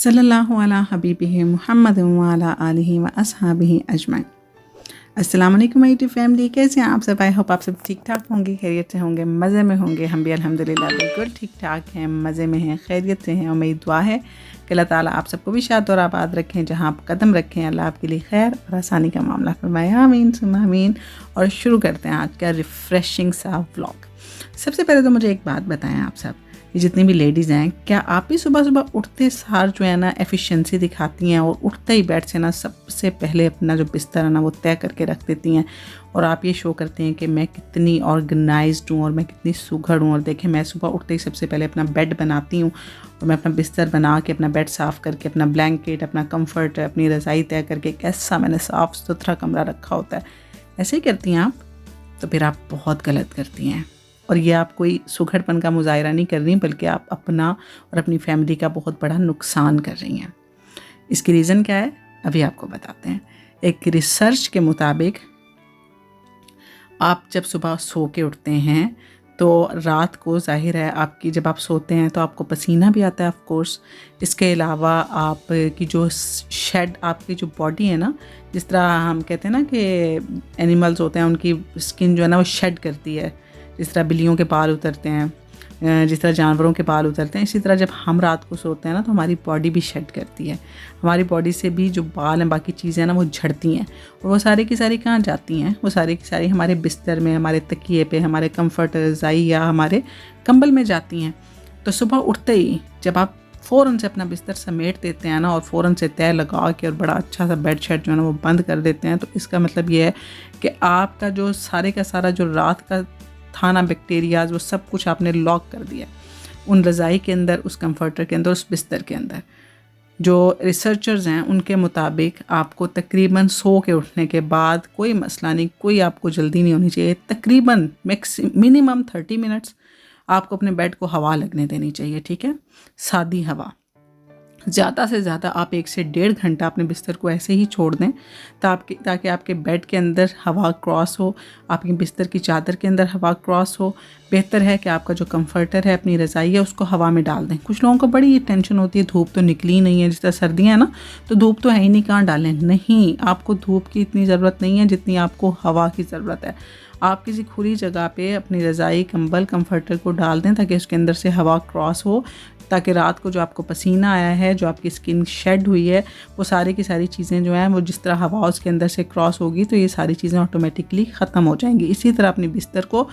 सल्लल्लाहु अला हबीबिहि मुहम्मद व अला आलिहि व अस्हाबिहि अजमईन। अस्सलाम वालेकुम माय डियर फैमिली, कैसे हैं आप सब? आई होप आप सब ठीक ठाक होंगे, खैरियत से होंगे, मज़े में होंगे। हम भी अल्हम्दुलिल्लाह बिल्कुल ठीक ठाक हैं, मज़े में हैं, खैरियत से हैं। और मेरी दुआ है कि अल्लाह ताला आप सबको भी शाद और आबाद रखें, जहाँ आप कदम रखें अल्लाह आपके लिए खैर और आसानी का मामला फरमाए, आमीन सुम्मा आमीन। और शुरू करते हैं आज का रिफ़्रेशिंग सा व्लॉग। सबसे पहले तो मुझे एक बात बताएं आप सब, ये जितनी भी लेडीज़ हैं, क्या आप भी सुबह सुबह उठते सार जो है ना एफिशिएंसी दिखाती हैं और उठते ही बेड से ना सबसे पहले अपना जो बिस्तर है ना वो तय करके रख देती हैं और आप ये शो करते हैं कि मैं कितनी ऑर्गेनाइज्ड हूँ और मैं कितनी सुघड़ हूँ। और देखें, मैं सुबह उठते ही सबसे पहले अपना बेड बनाती हूँ और मैं अपना बिस्तर बना के अपना बेड साफ़ करके अपना ब्लैंकेट, अपना कम्फर्ट, अपनी रज़ाई तय करके कैसा मैंने साफ़ सुथरा कमरा रखा होता है। ऐसे ही करती हैं आप, तो फिर आप बहुत गलत करती हैं। और ये आप कोई सुघड़पन का मुजाहरा नहीं कर रही, बल्कि आप अपना और अपनी फैमिली का बहुत बड़ा नुकसान कर रही हैं। इसकी रीज़न क्या है, अभी आपको बताते हैं। एक रिसर्च के मुताबिक आप जब सुबह सो के उठते हैं तो रात को जाहिर है आपकी, जब आप सोते हैं तो आपको पसीना भी आता है ऑफ कोर्स। इसके अलावा आपकी जो शेड, आपकी जो बॉडी है ना, जिस तरह हम कहते हैं ना कि एनिमल्स होते हैं उनकी स्किन जो है ना वो शेड करती है, जिस तरह बिल्लियों के बाल उतरते हैं, जिस तरह जानवरों के बाल उतरते हैं, इसी तरह जब हम रात को सोते हैं ना तो हमारी बॉडी भी शेड करती है। हमारी बॉडी से भी जो बाल हैं, बाकी चीज़ें हैं ना वो झड़ती हैं और वो सारी की सारी कहाँ जाती हैं? वो सारी की सारी हमारे बिस्तर में, हमारे तकिए पे, हमारे कंफर्ट रज़ाई या हमारे कंबल में जाती हैं। तो सुबह उठते ही जब आप फ़ौरन से अपना बिस्तर समेट देते हैं ना और फ़ौरन से तय लगा के और बड़ा अच्छा सा बेड शीट जो है ना वो बंद कर देते हैं, तो इसका मतलब ये है कि आपका जो सारे का सारा जो रात का था ना बैक्टीरियाज, वो सब कुछ आपने लॉक कर दिया उन रज़ाई के अंदर, उस कंफर्टर के अंदर, उस बिस्तर के अंदर। जो रिसर्चर्स हैं उनके मुताबिक आपको तकरीबन सो के उठने के बाद कोई मसला नहीं, कोई आपको जल्दी नहीं होनी चाहिए। तकरीबन मिनिमम 30 मिनट्स आपको अपने बेड को हवा लगने देनी चाहिए, ठीक है, सादी हवा। ज़्यादा से ज़्यादा आप 1 से 1.5 घंटा अपने बिस्तर को ऐसे ही छोड़ दें ताकि आपके बेड के अंदर हवा क्रॉस हो, आपके बिस्तर की चादर के अंदर हवा क्रॉस हो। बेहतर है कि आपका जो कंफर्टर है, अपनी रज़ाई है, उसको हवा में डाल दें। कुछ लोगों को बड़ी टेंशन होती है, धूप तो निकली नहीं है, जिस तरह सर्दियाँ हैं ना तो धूप तो है ही नहीं, कहाँ डालें? नहीं, आपको धूप की इतनी ज़रूरत नहीं है जितनी आपको हवा की ज़रूरत है। आप किसी खुली जगह पे अपनी रज़ाई, कंबल, कंफर्टर को डाल दें ताकि उसके अंदर से हवा क्रॉस हो, ताकि रात को जो आपको पसीना आया है, जो आपकी स्किन शेड हुई है, वो सारी की सारी चीज़ें जो हैं वो जिस तरह हवा उसके अंदर से क्रॉस होगी तो ये सारी चीज़ें ऑटोमेटिकली ख़त्म हो जाएंगी। इसी तरह अपने बिस्तर को,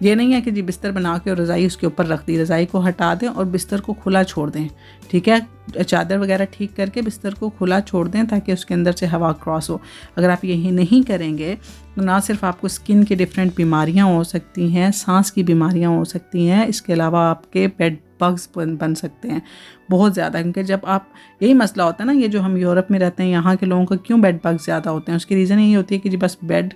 ये नहीं है कि जी बिस्तर बना के और रज़ाई उसके ऊपर रख दी, रज़ाई को हटा दें और बिस्तर को खुला छोड़ दें, ठीक है, चादर वगैरह ठीक करके बिस्तर को खुला छोड़ दें ताकि उसके अंदर से हवा क्रॉस हो। अगर आप यही नहीं करेंगे तो ना सिर्फ आपको स्किन की डिफरेंट बीमारियां हो सकती हैं, सांस की बीमारियां हो सकती हैं, इसके अलावा आपके बेड बग्स बन सकते हैं बहुत ज़्यादा। क्योंकि जब आप, यही मसला होता है ना, ये जो हम यूरोप में रहते हैं यहाँ के लोगों को क्यों बेड बग्स ज़्यादा होते हैं, उसकी रीज़न यही होती है कि जी बस बेड,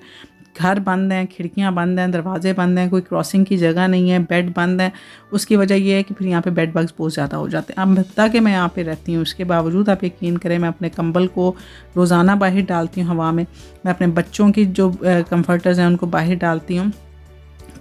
घर बंद हैं, खिड़कियाँ बंद हैं, दरवाजे बंद हैं, कोई क्रॉसिंग की जगह नहीं है, बेड बंद है। उसकी वजह यह है कि फिर यहाँ पे बेड बग्स बहुत ज़्यादा हो जाते हैं। अब बता कि मैं यहाँ पे रहती हूँ, उसके बावजूद आप यकीन करें मैं अपने कंबल को रोज़ाना बाहर डालती हूँ हवा में। मैं अपने बच्चों की जो कंफर्टर्स हैं उनको बाहर डालती हूँ,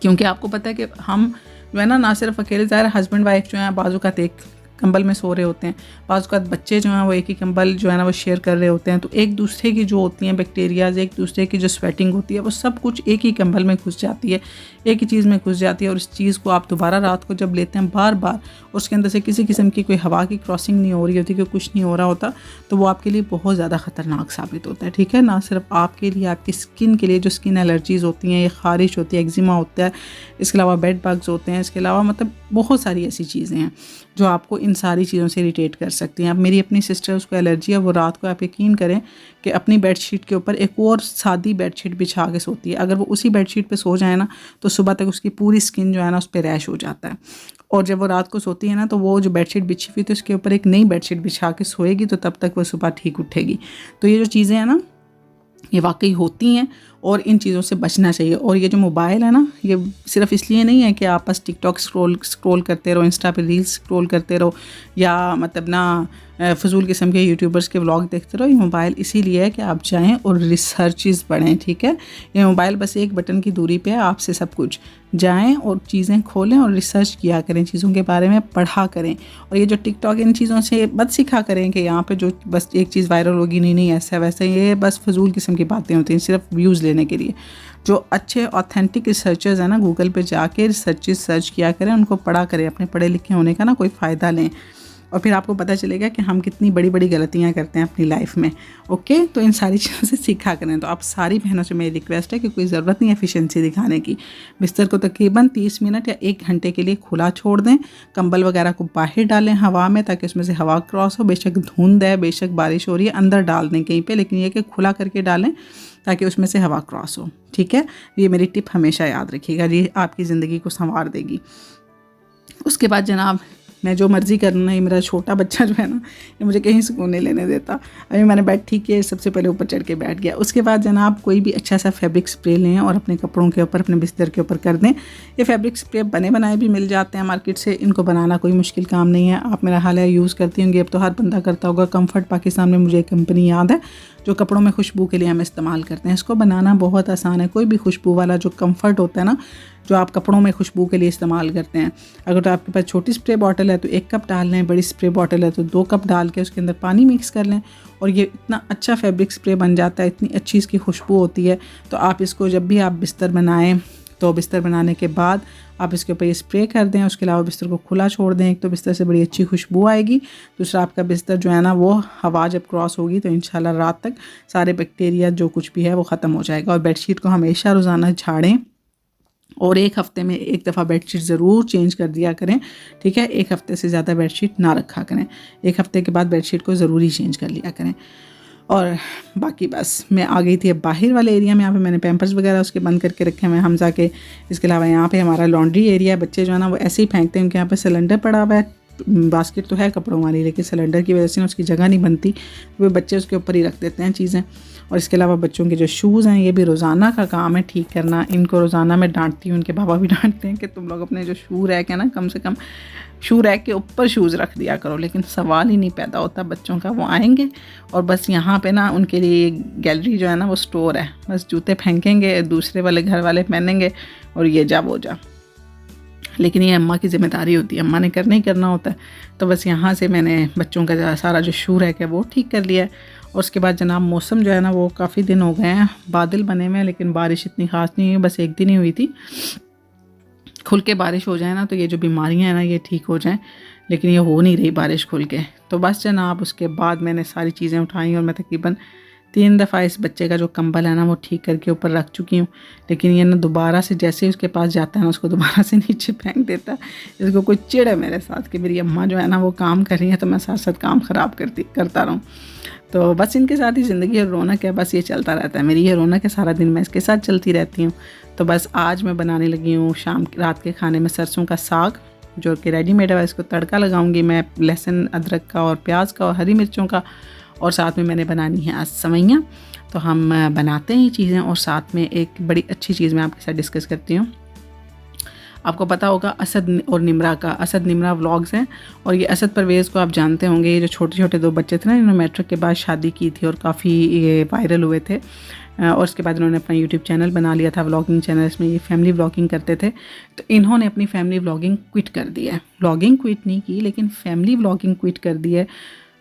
क्योंकि आपको पता है कि हम जो है ना सिर्फ अकेले, ज़ाहिर हस्बैंड वाइफ जो हैं बाजू का एक कंबल में सो रहे होते हैं, बाजू का बच्चे जो हैं वो एक ही कंबल जो है ना वो शेयर कर रहे होते हैं, तो एक दूसरे की जो होती हैं बैक्टीरियाज, एक दूसरे की जो स्वेटिंग होती है वो सब कुछ एक ही कंबल में घुस जाती है, एक ही चीज़ में घुस जाती है। और इस चीज़ को आप दोबारा रात को जब लेते हैं बार बार, उसके अंदर से किसी किस्म की कोई हवा की क्रॉसिंग नहीं हो रही होती, कि कुछ नहीं हो रहा होता, तो वो आपके लिए बहुत ज़्यादा ख़तरनाक साबित होता है, ठीक है। ना सिर्फ आपके लिए, आपकी स्किन के लिए, जो स्किन एलर्जीज़ होती हैं, ये ख़ारिश होती है, एक्जिमा होता है, इसके अलावा बेड बग्स होते हैं, इसके अलावा मतलब बहुत सारी ऐसी चीज़ें हैं जो आपको इन सारी चीज़ों से इरिटेट कर सकती हैं। अब मेरी अपनी सिस्टर, उसको एलर्जी है, वो रात को आप यकीन करें कि अपनी बेडशीट के ऊपर एक और सादी बेडशीट बिछा के सोती है। अगर वो उसी बेडशीट पे सो जाए ना तो सुबह तक उसकी पूरी स्किन जो है ना उस पर रैश हो जाता है। और जब वो रात को सोती है ना तो वो जो बेडशीट बिछी हुई थी उसके ऊपर एक नई बेडशीट बिछा के सोएगी, तो तब तक वो सुबह ठीक उठेगी। तो ये जो चीज़ें हैं ना ये वाकई होती हैं और इन चीज़ों से बचना चाहिए। और ये जो मोबाइल है ना, ये सिर्फ इसलिए नहीं है कि आप बस टिकटॉक स्क्रॉल करते रहो, इंस्टा पे रील्स स्क्रॉल करते रहो, या मतलब ना फजूल किस्म के यूट्यूबर्स के व्लॉग देखते रहो। ये मोबाइल इसीलिए है कि आप जाएं और रिसर्चेस पढ़ें, ठीक है। ये मोबाइल बस एक बटन की दूरी पे है आपसे, सब कुछ जाएं और चीज़ें खोलें और रिसर्च किया करें, चीज़ों के बारे में पढ़ा करें। और ये जो टिकटॉक इन चीज़ों से मत सीखा करें कि यहाँ पे जो बस एक चीज़ वायरल होगी, नहीं ऐसा वैसा, ये बस फजूल किस्म की बातें होती हैं सिर्फ व्यूज़ लेने के लिए। जो अच्छे ऑथेंटिक रिसर्चर्स हैं ना, गूगल पे जाके रिसर्चेस सर्च किया करें, उनको पढ़ा करें, अपने पढ़े लिखे होने का ना कोई फ़ायदा लें, और फिर आपको पता चलेगा कि हम कितनी बड़ी बड़ी गलतियां करते हैं अपनी लाइफ में। ओके, तो इन सारी चीज़ों से सीखा करें। तो आप सारी बहनों से मेरी रिक्वेस्ट है कि कोई ज़रूरत नहीं है एफिशिएंसी दिखाने की। बिस्तर को तकरीबन 30 मिनट या 1 घंटे के लिए खुला छोड़ दें। कंबल वगैरह को बाहर डालें हवा में, ताकि उसमें से हवा क्रॉस हो। बेशक धुंध है, बेशक बारिश हो रही है, अंदर डाल दें कहीं पर, लेकिन ये कि खुला करके डालें ताकि उसमें से हवा क्रॉस हो, ठीक है। ये मेरी टिप हमेशा याद रखिएगा, ये आपकी ज़िंदगी को संवार देगी। उसके बाद जनाब, मैं जो मर्ज़ी करना है, मेरा छोटा बच्चा जो है ना, ये मुझे कहीं सुकून नहीं लेने देता। अभी मैंने बेड ठीक किया, सबसे पहले ऊपर चढ़ के बैठ गया। उसके बाद जनाब कोई भी अच्छा सा फैब्रिक स्प्रे लें और अपने कपड़ों के ऊपर, अपने बिस्तर के ऊपर कर दें। ये फैब्रिक स्प्रे बने बनाए भी मिल जाते हैं मार्केट से, इनको बनाना कोई मुश्किल काम नहीं है। आप मेरा हाल है यूज़ करती होंगी, अब तो हर बंदा करता होगा। कम्फर्ट पाकिस्तान में मुझे एक कंपनी याद है जो कपड़ों में खुशबू के लिए हम इस्तेमाल करते हैं। इसको बनाना बहुत आसान है। कोई भी खुशबू वाला जो कम्फर्ट होता है ना, जो आप कपड़ों में खुशबू के लिए इस्तेमाल करते हैं, अगर तो आपके पास छोटी स्प्रे बॉटल है तो 1 कप डाल लें, बड़ी स्प्रे बॉटल है तो 2 कप डाल के उसके अंदर पानी मिक्स कर लें, और ये इतना अच्छा फैब्रिक स्प्रे बन जाता है, इतनी अच्छी इसकी खुशबू होती है। तो आप इसको जब भी आप बिस्तर बनाएं, तो बिस्तर बनाने के बाद आप इसके ऊपर ये स्प्रे कर दें। उसके अलावा बिस्तर को खुला छोड़ दें। एक तो बिस्तर से बड़ी अच्छी खुशबू आएगी, दूसरा आपका बिस्तर जो है ना, वो हवा जब क्रॉस होगी तो इंशाल्लाह रात तक सारे बैक्टीरिया जो कुछ भी है वो ख़त्म हो जाएगा। और बेडशीट को हमेशा रोज़ाना झाड़ें, और 1 हफ़्ते में 1 दफ़ा बेडशीट ज़रूर चेंज कर दिया करें, ठीक है। 1 हफ़्ते से ज़्यादा बेडशीट ना रखा करें। 1 हफ़्ते के बाद बेडशीट को ज़रूरी चेंज कर लिया करें। और बाकी बस मैं आ गई थी अब बाहर वाले एरिया में। यहाँ पे मैंने पैम्पर्स वगैरह उसके बंद करके रखे हैं हमज़ा के। इसके अलावा यहाँ पे हमारा लॉन्ड्री एरिया है। बच्चे जो है ना वो ऐसे ही फेंकते हैं, उनके यहाँ पे सिलेंडर पड़ा हुआ है, बास्केट तो है कपड़ों वाली, लेकिन सिलेंडर की वजह से उसकी जगह नहीं बनती, वो बच्चे उसके ऊपर ही रख देते हैं चीज़ें। और इसके अलावा बच्चों के जो शूज़ हैं, ये भी रोज़ाना का काम है ठीक करना। इनको रोज़ाना मैं डांटती हूँ, उनके पापा भी डांटते हैं कि तुम लोग अपने जो शू रैक है ना, कम से कम शू रैक के ऊपर शूज़ रख दिया करो। लेकिन सवाल ही नहीं पैदा होता बच्चों का। वो आएंगे और बस यहाँ पे ना उनके लिए गैलरी जो है ना वो स्टोर है, बस जूते फेंकेंगे, दूसरे वाले घर वाले पहनेंगे और ये जा वो जा। लेकिन ये अम्मा की ज़िम्मेदारी होती है, अम्मा ने करना ही करना होता है। तो बस यहाँ से मैंने बच्चों का सारा जो शू रैक है वो ठीक कर लिया है। और उसके बाद जनाब मौसम जो है ना वो काफ़ी दिन हो गए हैं, बादल बने हुए हैं, लेकिन बारिश इतनी ख़ास नहीं हुई, बस 1 दिन ही हुई थी। खुल के बारिश हो जाए ना तो ये जो बीमारियां हैं ना ये ठीक हो जाएं, लेकिन ये हो नहीं रही बारिश खुल के। तो बस जनाब उसके बाद मैंने सारी चीज़ें उठाई और मैं तकरीबन 3 दफ़ा इस बच्चे का जो कंबल है ना वो ठीक करके ऊपर रख चुकी हूँ। लेकिन ये ना दोबारा से जैसे ही उसके पास जाता है ना, उसको दोबारा से नीचे फेंक देता है। इसको कोई चिढ़ है मेरे साथ कि मेरी अम्मा जो है ना वो काम कर रही है तो मैं साथ साथ काम ख़राब करता रहूँ। तो बस इनके साथ ही ज़िंदगी और रौनक है, बस ये चलता रहता है। मेरी ये रौनक है, सारा दिन मैं इसके साथ चलती रहती हूँ। तो बस आज मैं बनाने लगी हूँ रात के खाने में सरसों का साग, जो कि रेडीमेड है। इसको तड़का लगाऊंगी मैं लहसुन अदरक का और प्याज का और हरी मिर्चों का, और साथ में मैंने बनानी है आज सवैयाँ। तो हम बनाते हैं ये चीज़ें, और साथ में एक बड़ी अच्छी चीज़ मैं आपके साथ डिस्कस करती हूँ। आपको पता होगा असद और निमरा का, असद निमरा व्लॉग्स हैं, और ये असद परवेज़ को आप जानते होंगे। ये जो छोटे छोटे 2 बच्चे थे ना, इन्होंने मैट्रिक के बाद शादी की थी और काफ़ी ये वायरल हुए थे। और उसके बाद इन्होंने अपना यूट्यूब चैनल बना लिया था, व्लॉगिंग चैनल। इसमें ये फैमिली व्लॉगिंग करते थे। तो इन्होंने अपनी फैमिली व्लॉगिंग क्विट कर दी है। व्लॉगिंग क्विट नहीं की, लेकिन फैमिली व्लॉगिंग क्विट कर दी है।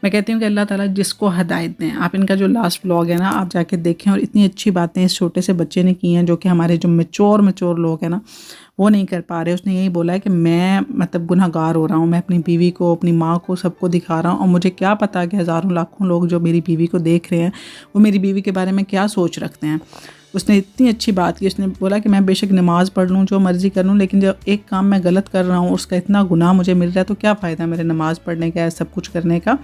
मैं कहती हूँ कि अल्लाह ताला जिसको हिदायत दें। आप इनका जो लास्ट व्लॉग है ना आप जाके देखें, और इतनी अच्छी बातें इस छोटे से बच्चे ने की हैं, जो कि हमारे जो मैच्योर लोग हैं ना वो नहीं कर पा रहे। उसने यही बोला है कि मैं मतलब गुनहगार हो रहा हूँ, मैं अपनी बीवी को, अपनी माँ को, सबको दिखा रहा हूँ, और मुझे क्या पता कि हज़ारों लाखों लोग जो मेरी बीवी को देख रहे हैं वो मेरी बीवी के बारे में क्या सोच रखते हैं। उसने इतनी अच्छी बात की। उसने बोला कि मैं बेशक नमाज़ पढ़ लूँ, जो मर्ज़ी कर लूँ, लेकिन जब एक काम मैं गलत कर रहा हूँ उसका इतना गुनाह मुझे मिल रहा है तो क्या फ़ायदा मेरे नमाज़ पढ़ने का, सब कुछ करने का।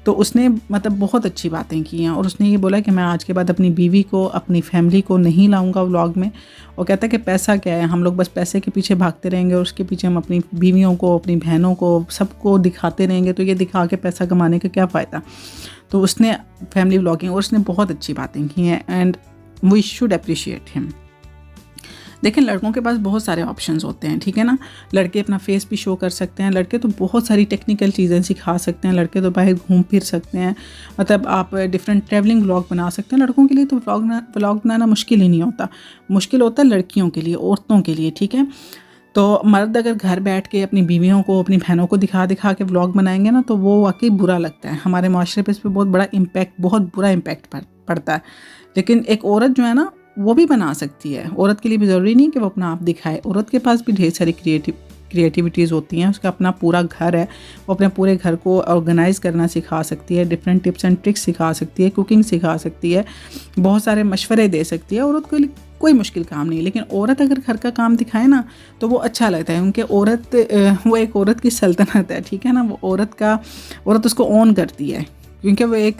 तो उसने मतलब बहुत अच्छी बातें की हैं। और उसने ये बोला कि मैं आज के बाद अपनी बीवी को, अपनी फैमिली को नहीं लाऊंगा व्लॉग में। और कहता है कि पैसा क्या है, हम लोग बस पैसे के पीछे भागते रहेंगे और उसके पीछे हम अपनी बीवियों को, अपनी बहनों को, सबको दिखाते रहेंगे, तो ये दिखा के पैसा कमाने का क्या फ़ायदा। तो उसने फैमिली व्लॉगिंग, और उसने बहुत अच्छी बातें की हैं, and we should appreciate him. देखिए लड़कों के पास बहुत सारे ऑप्शंस होते हैं, ठीक है ना। लड़के अपना फेस भी शो कर सकते हैं, लड़के तो बहुत सारी टेक्निकल चीज़ें सिखा सकते हैं, लड़के तो बाहर घूम फिर सकते हैं, मतलब आप डिफरेंट ट्रैवलिंग व्लॉग बना सकते हैं। लड़कों के लिए तो व्लॉग बनाना मुश्किल ही नहीं होता, मुश्किल होता है लड़कियों के लिए, औरतों के लिए, ठीक है। तो मर्द अगर घर बैठ के अपनी बीवियों को, अपनी बहनों को दिखा दिखा के व्लॉग बनाएंगे ना, तो वो वाकई बुरा लगता है, हमारे माशरे पे इस पर बहुत बड़ा इम्पैक्ट, बहुत बुरा इम्पैक्ट पड़ता है। लेकिन एक औरत जो है ना वो भी बना सकती है, औरत के लिए भी ज़रूरी नहीं कि वो अपना आप दिखाए, औरत के पास भी ढेर सारी क्रिएटिविटीज़ होती हैं, उसका अपना पूरा घर है, वो अपने पूरे घर को ऑर्गेनाइज़ करना सिखा सकती है, डिफरेंट टिप्स एंड ट्रिक्स सिखा सकती है, कुकिंग सिखा सकती है, बहुत सारे मशवरे दे सकती है। औरत को कोई मुश्किल काम नहीं, लेकिन औरत अगर घर का काम दिखाए ना तो वो अच्छा लगता है, क्योंकि औरत वो एक औरत की सल्तनत है, ठीक है ना। वो औरत उसको ऑन करती है, क्योंकि वो एक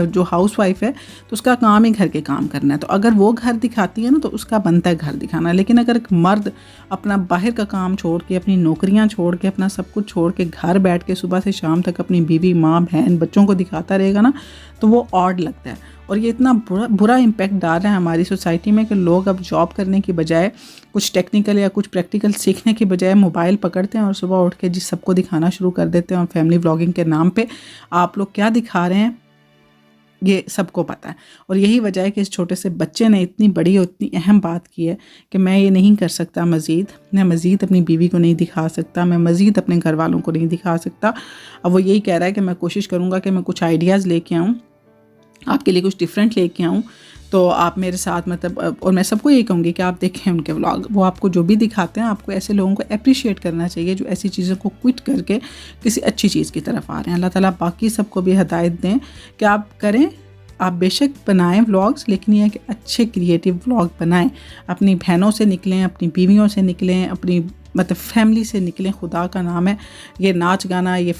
जो हाउस वाइफ है तो उसका काम ही घर के काम करना है। तो अगर वो घर दिखाती है ना तो उसका बनता है घर दिखाना। लेकिन अगर एक मर्द अपना बाहर का काम छोड़ के, अपनी नौकरियां छोड़ के, अपना सब कुछ छोड़ के घर बैठ के सुबह से शाम तक अपनी बीवी, माँ, बहन, बच्चों को दिखाता रहेगा ना, तो वो ऑड लगता है। और ये इतना बुरा इम्पैक्ट डाल रहा है हमारी सोसाइटी में कि लोग अब जॉब करने की बजाय, कुछ टेक्निकल या कुछ प्रैक्टिकल सीखने की बजाय मोबाइल पकड़ते हैं और सुबह उठ के जिस सबको दिखाना शुरू कर देते हैं। और फैमिली व्लॉगिंग के नाम पे आप लोग क्या दिखा रहे हैं ये सबको पता है। और यही वजह है कि इस छोटे से बच्चे ने इतनी बड़ी और इतनी अहम बात की है कि मैं ये नहीं कर सकता मज़ीद, मैं मज़ीद अपनी बीवी को नहीं दिखा सकता, मैं मज़ीद अपने घर वालों को नहीं दिखा सकता। अब वो यही कह रहा है कि मैं कोशिश करूँगा कि मैं कुछ आइडियाज़ लेके आऊँ, आपके लिए कुछ डिफरेंट लेके आऊँ, तो आप मेरे साथ, मतलब, और मैं सबको यही कहूँगी कि आप देखें उनके व्लॉग। वो आपको जो भी दिखाते हैं, आपको ऐसे लोगों को अप्रिशिएट करना चाहिए जो ऐसी चीज़ों को क्विट करके किसी अच्छी चीज़ की तरफ आ रहे हैं। अल्लाह ताला बाकी सबको भी हिदायत दें कि आप करें, आप बेशक बनाएं व्लॉग्स, लेकिन ये है कि अच्छे क्रिएटिव व्लॉग बनाएं, अपनी बहनों से निकलें, अपनी बीवियों से निकलें, अपनी मतलब फैमिली से निकलें। खुदा का नाम है, ये नाच गाना, ये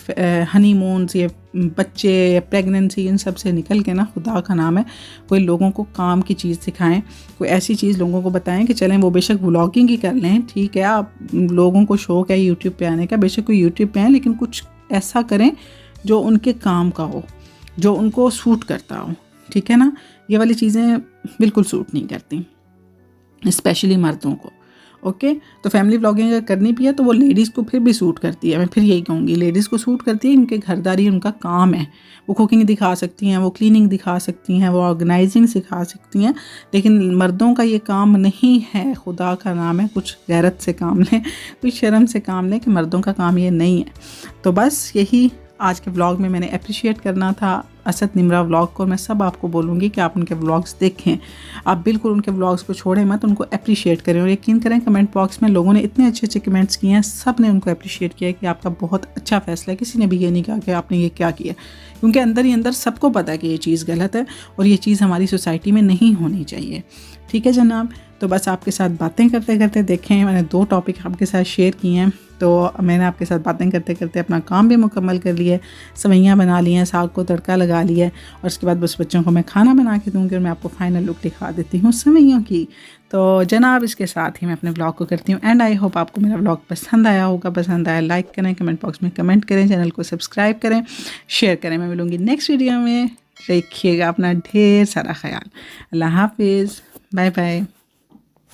हनीमून्स, ये बच्चे, ये प्रेगनेंसी, इन सब से निकल के ना, खुदा का नाम है, कोई लोगों को काम की चीज़ सिखाएं, कोई ऐसी चीज़ लोगों को बताएं कि चलें वो बेशक व्लॉगिंग ही कर लें, ठीक है। आप लोगों को शौक़ है यूट्यूब पे आने का, बेशक कोई यूट्यूब पे आए, लेकिन कुछ ऐसा करें जो उनके काम का हो, जो उनको सूट करता हो, ठीक है ना। ये वाली चीज़ें बिल्कुल सूट नहीं करती, स्पेशली मर्दों को। ओके, तो फैमिली व्लॉगिंग अगर करनी भी है तो वो लेडीज़ को फिर भी सूट करती है। मैं फिर यही कहूँगी, लेडीज़ को सूट करती है, उनके घरदारी उनका काम है। वो कुकिंग दिखा सकती हैं, वो क्लीनिंग दिखा सकती हैं, वो ऑर्गेनाइजिंग सिखा सकती हैं, लेकिन मर्दों का ये काम नहीं है। खुदा का नाम है, कुछ गैरत से काम लें, कुछ शर्म से काम लें कि मर्दों का काम ये नहीं है। तो बस यही आज के व्लॉग में मैंने अप्रिशिएट करना था असद निमरा व्लॉग को। मैं सब आपको बोलूँगी कि आप उनके व्लॉग्स देखें, आप बिल्कुल उनके व्लॉग्स को छोड़ें मत, उनको अप्रिशिएट करें। और यकीन करें कमेंट बॉक्स में लोगों ने इतने अच्छे अच्छे कमेंट्स किए हैं, सब ने उनको अप्रिशिएट किया है कि आपका बहुत अच्छा फैसला है। किसी ने भी ये नहीं कहा कि आपने ये क्या किया, क्योंकि अंदर ही अंदर सबको पता है कि ये चीज़ गलत है और ये चीज़ हमारी सोसाइटी में नहीं होनी चाहिए, ठीक है जनाब। तो बस आपके साथ बातें करते करते, देखें मैंने 2 टॉपिक आपके साथ शेयर किए हैं, तो मैंने आपके साथ बातें करते करते अपना काम भी मुकम्मल कर लिया है। सवैयाँ बना ली हैं, साग को तड़का लगा लिया है, और उसके बाद बस बच्चों को मैं खाना बना के दूँगी और मैं आपको फाइनल लुक दिखा देती हूँ सवैयों की। तो जनाब इसके साथ ही मैं अपने ब्लॉग को करती हूँ एंड। आई होप आपको मेरा ब्लॉग पसंद आया होगा। पसंद आया लाइक करें, कमेंट बॉक्स में कमेंट करें, चैनल को सब्सक्राइब करें, शेयर करें। मैं मिलूँगी नेक्स्ट वीडियो में। रखिएगा अपना ढेर सारा ख्याल। अल्लाह हाफिज़, बाय बाय।